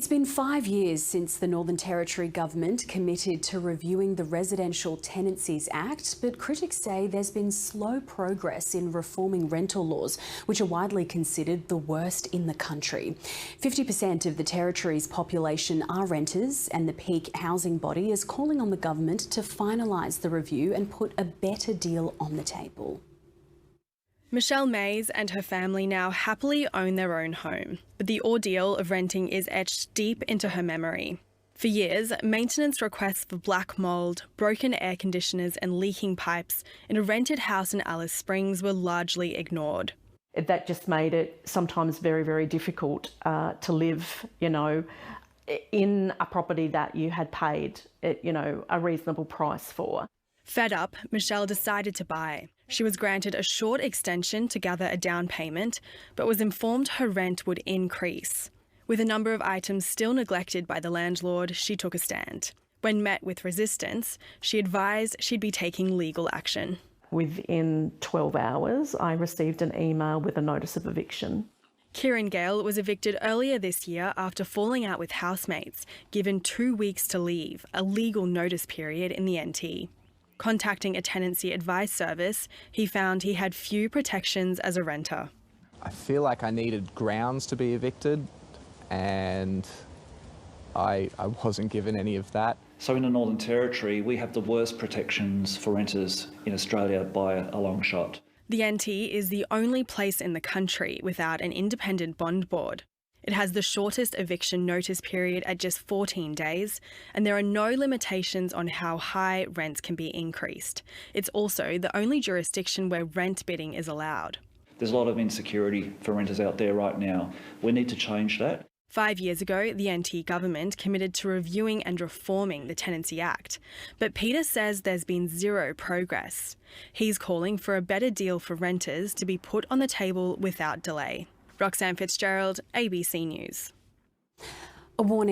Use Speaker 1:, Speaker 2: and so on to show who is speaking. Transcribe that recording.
Speaker 1: It's been 5 years since the Northern Territory government committed to reviewing the Residential Tenancies Act, but critics say there's been slow progress in reforming rental laws, which are widely considered the worst in the country. 50% of the Territory's population are renters, and the peak housing body is calling on the government to finalise the review and put a better deal on the table.
Speaker 2: Michelle Mays and her family now happily own their own home, but the ordeal of renting is etched deep into her memory. For years, maintenance requests for black mould, broken air conditioners and leaking pipes in a rented house in Alice Springs were largely ignored.
Speaker 3: That just made it sometimes very, very difficult to live, in a property that you had paid, a reasonable price for.
Speaker 2: Fed up, Michelle decided to buy. She was granted a short extension to gather a down payment, but was informed her rent would increase. With a number of items still neglected by the landlord, she took a stand. When met with resistance, she advised she'd be taking legal action.
Speaker 3: Within 12 hours, I received an email with a notice of eviction.
Speaker 2: Kieran Gale was evicted earlier this year after falling out with housemates, given 2 weeks to leave, a legal notice period in the NT. Contacting a tenancy advice service, he found he had few protections as a renter.
Speaker 4: I feel like I needed grounds to be evicted, and I wasn't given any of that.
Speaker 5: So in the Northern Territory, we have the worst protections for renters in Australia by a long shot.
Speaker 2: The NT is the only place in the country without an independent bond board. It has the shortest eviction notice period at just 14 days, and there are no limitations on how high rents can be increased. It's also the only jurisdiction where rent bidding is allowed.
Speaker 5: There's a lot of insecurity for renters out there right now. We need to change that.
Speaker 2: 5 years ago, the NT government committed to reviewing and reforming the Tenancy Act, but Peter says there's been zero progress. He's calling for a better deal for renters to be put on the table without delay. Roxanne Fitzgerald, ABC News.
Speaker 1: A warning.